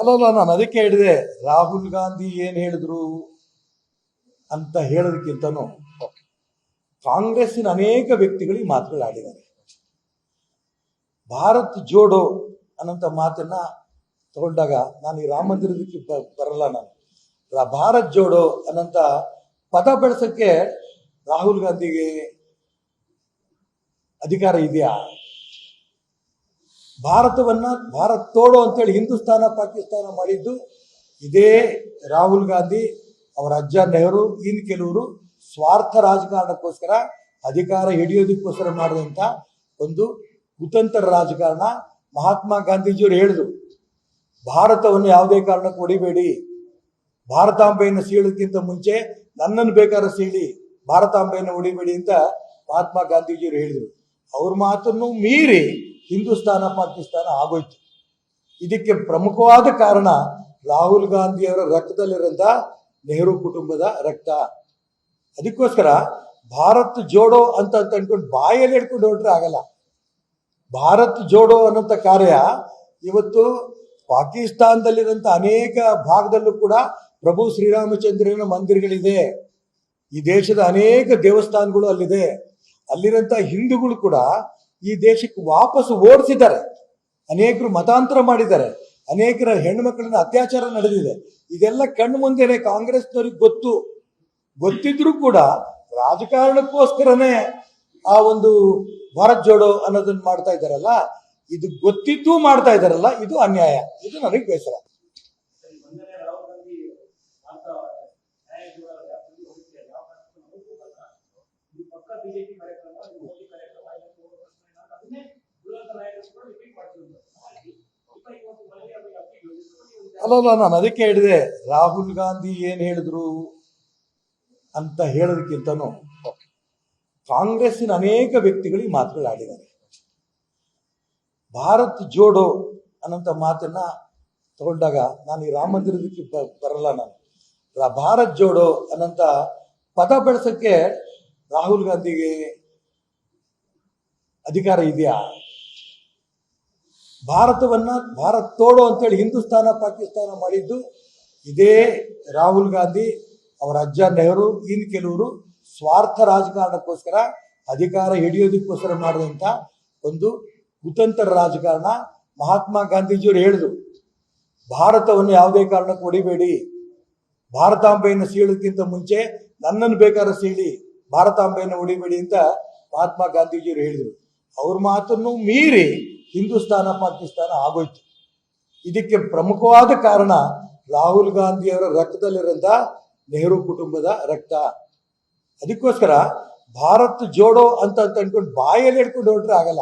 ಅಲ್ಲಲ್ಲ, ನಾನು ಅದಕ್ಕೆ ಹೇಳಿದೆ, ರಾಹುಲ್ ಗಾಂಧಿ ಏನ್ ಹೇಳಿದ್ರು ಅಂತ ಹೇಳೋದಕ್ಕಿಂತನೂ ಕಾಂಗ್ರೆಸ್ಸಿನ ಅನೇಕ ವ್ಯಕ್ತಿಗಳಿಗೆ ಮಾತುಗಳು ಆಡಿದ್ದಾರೆ. ಭಾರತ್ ಜೋಡೋ ಅನ್ನೋಂಥ ಮಾತನ್ನ ತಗೊಂಡಾಗ ನಾನು ಈ ರಾಮ ಮಂದಿರದಕ್ಕೆ ಬರಲ್ಲ. ನಾನು ಭಾರತ್ ಜೋಡೋ ಅನ್ನೋಂಥ ಪದ ಬಳಸಕ್ಕೆ ರಾಹುಲ್ ಗಾಂಧಿಗೆ ಅಧಿಕಾರ ಇದೆಯಾ? ಭಾರತ್ ತೋಡೋ ಅಂತೇಳಿ ಹಿಂದೂಸ್ತಾನ ಪಾಕಿಸ್ತಾನ ಮಾಡಿದ್ದು ಇದೇ ರಾಹುಲ್ ಗಾಂಧಿ, ಅವರ ಅಜ್ಜ ನೆಹರು, ಇನ್ನು ಕೆಲವರು ಸ್ವಾರ್ಥ ರಾಜಕಾರಣಕ್ಕೋಸ್ಕರ ಅಧಿಕಾರ ಹಿಡಿಯೋದಕ್ಕೋಸ್ಕರ ಮಾಡಿದಂಥ ಒಂದು ಕುತಂತ್ರ ರಾಜಕಾರಣ. ಮಹಾತ್ಮ ಗಾಂಧೀಜಿಯವರು ಹೇಳಿದ್ರು, ಭಾರತವನ್ನು ಯಾವುದೇ ಕಾರಣಕ್ಕೆ ಹೊಡಿಬೇಡಿ, ಭಾರತಾಂಬೆಯನ್ನು ಸೀಳೋದಕ್ಕಿಂತ ಮುಂಚೆ ನನ್ನನ್ನು ಬೇಕಾದ್ರೆ ಸೀಳಿ, ಭಾರತಾಂಬೆಯನ್ನು ಹೊಡಿಬೇಡಿ ಅಂತ ಮಹಾತ್ಮ ಗಾಂಧೀಜಿಯವರು ಹೇಳಿದರು. ಅವ್ರ ಮಾತನ್ನು ಮೀರಿ ಹಿಂದೂಸ್ತಾನ ಪಾಕಿಸ್ತಾನ ಆಗೋಯ್ತು. ಇದಕ್ಕೆ ಪ್ರಮುಖವಾದ ಕಾರಣ ರಾಹುಲ್ ಗಾಂಧಿಯವರ ರಕ್ತದಲ್ಲಿರೋಂಥ ನೆಹರು ಕುಟುಂಬದ ರಕ್ತ. ಅದಕ್ಕೋಸ್ಕರ ಭಾರತ್ ಜೋಡೋ ಅಂತ ಅನ್ಕೊಂಡು ಬಾಯಲ್ಲಿ ಹಿಡ್ಕೊಂಡು ಹೊರಟ್ರೆ ಆಗಲ್ಲ. ಭಾರತ್ ಜೋಡೋ ಅನ್ನೋಂಥ ಕಾರ್ಯ ಇವತ್ತು ಪಾಕಿಸ್ತಾನದಲ್ಲಿರೋಂಥ ಅನೇಕ ಭಾಗದಲ್ಲೂ ಕೂಡ ಪ್ರಭು ಶ್ರೀರಾಮಚಂದ್ರನ ಮಂದಿರಗಳಿದೆ. ಈ ದೇಶದ ಅನೇಕ ದೇವಸ್ಥಾನಗಳು ಅಲ್ಲಿದೆ. ಅಲ್ಲಿರೋಂಥ ಹಿಂದೂಗಳು ಕೂಡ ಈ ದೇಶಕ್ಕೆ ವಾಪಸ್ ಓಡಿಸಿದ್ದಾರೆ. ಅನೇಕರು ಮತಾಂತರ ಮಾಡಿದ್ದಾರೆ. ಅನೇಕರ ಹೆಣ್ಣುಮಕ್ಕಳನ್ನ ಅತ್ಯಾಚಾರ ನಡೆದಿದೆ. ಇದೆಲ್ಲ ಕಣ್ಣು ಮುಂದೆನೆ ಕಾಂಗ್ರೆಸ್ನವ್ರಿಗೆ ಗೊತ್ತಿದ್ರೂ ಕೂಡ ರಾಜಕಾರಣಕ್ಕೋಸ್ಕರನೇ ಆ ಒಂದು ಭಾರತ್ ಜೋಡೋ ಅನ್ನೋದನ್ನ ಮಾಡ್ತಾ ಇದ್ದಾರಲ್ಲ, ಇದು ಗೊತ್ತಿದ್ದೂ ಮಾಡ್ತಾ ಇದ್ದಾರಲ್ಲ, ಇದು ಅನ್ಯಾಯ. ಇದು ನನಗೆ ಬೇಸರ. ಅಲ್ಲಲ್ಲ, ನಾನು ಅದಕ್ಕೆ ಹೇಳಿದೆ, ರಾಹುಲ್ ಗಾಂಧಿ ಏನ್ ಹೇಳಿದ್ರು ಅಂತ ಹೇಳೋದಕ್ಕಿಂತನೂ ಕಾಂಗ್ರೆಸ್ಸಿನ ಅನೇಕ ವ್ಯಕ್ತಿಗಳಿಗೆ ಮಾತುಗಳು ಆಡಿದ್ದಾರೆ. ಭಾರತ್ ಜೋಡೋ ಅನ್ನೋಂಥ ಮಾತನ್ನ ತಗೊಂಡಾಗ ನಾನು ಈ ರಾಮ ಮಂದಿರದಕ್ಕೆ ಬರಲ್ಲ. ನಾನು ಭಾರತ್ ಜೋಡೋ ಅನ್ನೋಂಥ ಪದ ಬಳಸಕ್ಕೆ ರಾಹುಲ್ ಗಾಂಧಿಗೆ ಅಧಿಕಾರ ಇದೆಯಾ? ಭಾರತ್ ತೋಡೋ ಅಂತೇಳಿ ಹಿಂದೂಸ್ತಾನ ಪಾಕಿಸ್ತಾನ ಮಾಡಿದ್ದು ಇದೇ ರಾಹುಲ್ ಗಾಂಧಿ, ಅವರ ಅಜ್ಜ ನೆಹರು, ಇನ್ನು ಕೆಲವರು ಸ್ವಾರ್ಥ ರಾಜಕಾರಣಕ್ಕೋಸ್ಕರ ಅಧಿಕಾರ ಹಿಡಿಯೋದಕ್ಕೋಸ್ಕರ ಮಾಡಿದಂಥ ಒಂದು ಕುತಂತ್ರ ರಾಜಕಾರಣ. ಮಹಾತ್ಮ ಗಾಂಧೀಜಿಯವರು ಹೇಳಿದ್ರು, ಭಾರತವನ್ನು ಯಾವುದೇ ಕಾರಣಕ್ಕೆ ಹೊಡಿಬೇಡಿ, ಭಾರತಾಂಬೆಯನ್ನು ಸೀಳೋದಕ್ಕಿಂತ ಮುಂಚೆ ನನ್ನನ್ನು ಬೇಕಾದ್ರೆ ಸೀಳಿ, ಭಾರತಾಂಬೆಯನ್ನು ಹೊಡಿಬೇಡಿ ಅಂತ ಮಹಾತ್ಮ ಗಾಂಧೀಜಿಯವರು ಹೇಳಿದರು. ಅವ್ರ ಮಾತನ್ನು ಮೀರಿ ಹಿಂದೂಸ್ತಾನ ಪಾಕಿಸ್ತಾನ ಆಗೋಯ್ತು. ಇದಕ್ಕೆ ಪ್ರಮುಖವಾದ ಕಾರಣ ರಾಹುಲ್ ಗಾಂಧಿಯವರ ರಕ್ತದಲ್ಲಿರೋಂಥ ನೆಹರು ಕುಟುಂಬದ ರಕ್ತ. ಅದಕ್ಕೋಸ್ಕರ ಭಾರತ್ ಜೋಡೋ ಅಂತ ಅನ್ಕೊಂಡು ಬಾಯಲ್ಲಿ ಹಿಡ್ಕೊಂಡು ಹೊರಟ್ರೆ ಆಗಲ್ಲ.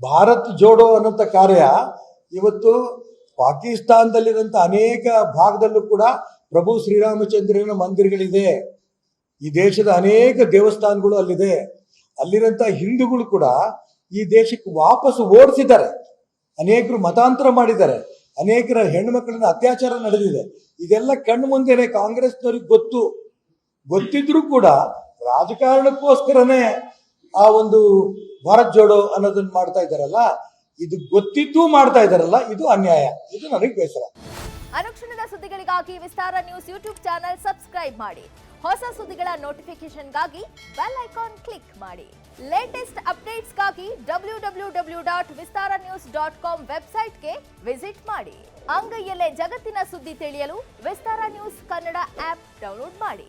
ಭಾರತ್ ಜೋಡೋ ಅನ್ನೋಂಥ ಕಾರ್ಯ ಇವತ್ತು ಪಾಕಿಸ್ತಾನದಲ್ಲಿರೋಂಥ ಅನೇಕ ಭಾಗದಲ್ಲೂ ಕೂಡ ಪ್ರಭು ಶ್ರೀರಾಮಚಂದ್ರನ ಮಂದಿರಗಳಿದೆ. ಈ ದೇಶದ ಅನೇಕ ದೇವಸ್ಥಾನಗಳು ಅಲ್ಲಿದೆ. ಅಲ್ಲಿರೋಂಥ ಹಿಂದೂಗಳು ಕೂಡ ಈ ದೇಶಕ್ಕೆ ವಾಪಸ್ ಓಡಿಸಿದ್ದಾರೆ. ಅನೇಕರು ಮತಾಂತರ ಮಾಡಿದ್ದಾರೆ. ಅನೇಕರ ಹೆಣ್ಣುಮಕ್ಕಳನ್ನ ಅತ್ಯಾಚಾರ ನಡೆದಿದೆ. ಇದೆಲ್ಲ ಕಣ್ಣು ಮುಂದೆನೆ ಕಾಂಗ್ರೆಸ್ನವ್ರಿಗೆ ಗೊತ್ತಿದ್ರೂ ಕೂಡ ರಾಜಕಾರಣಕ್ಕೋಸ್ಕರನೇ ಆ ಒಂದು ಭಾರತ್ ಜೋಡೋ ಅನ್ನೋದನ್ನ ಮಾಡ್ತಾ ಇದ್ದಾರಲ್ಲ, ಇದು ಗೊತ್ತಿದ್ದೂ ಮಾಡ್ತಾ ಇದ್ದಾರಲ್ಲ, ಇದು ಅನ್ಯಾಯ. ಇದು ನನಗೆ ಬೇಸರ. ಅನುಕ್ಷಣದ ಸುದ್ದಿಗಳಿಗಾಗಿ ವಿಸ್ತಾರ ನ್ಯೂಸ್ ಯೂಟ್ಯೂಬ್ ಚಾನೆಲ್ ಸಬ್ಸ್ಕ್ರೈಬ್ ಮಾಡಿ. ಹೊಸ ಸುದ್ದಿಗಳ ನೋಟಿಫಿಕೇಶನ್ಗಾಗಿ ಬೆಲ್ ಐಕಾನ್ ಕ್ಲಿಕ್ ಮಾಡಿ. ಲೇಟೆಸ್ಟ್ ಅಪ್ಡೇಟ್ಸ್ಗಾಗಿ www.vistaranews.com ವೆಬ್ಸೈಟ್ಗೆ ವಿಸಿಟ್ ಮಾಡಿ. ಅಂಗೈಯಲ್ಲೇ ಜಗತ್ತಿನ ಸುದ್ದಿ ತಿಳಿಯಲು ವಿಸ್ತಾರ ನ್ಯೂಸ್ ಕನ್ನಡ ಆಪ್ ಡೌನ್ಲೋಡ್ ಮಾಡಿ.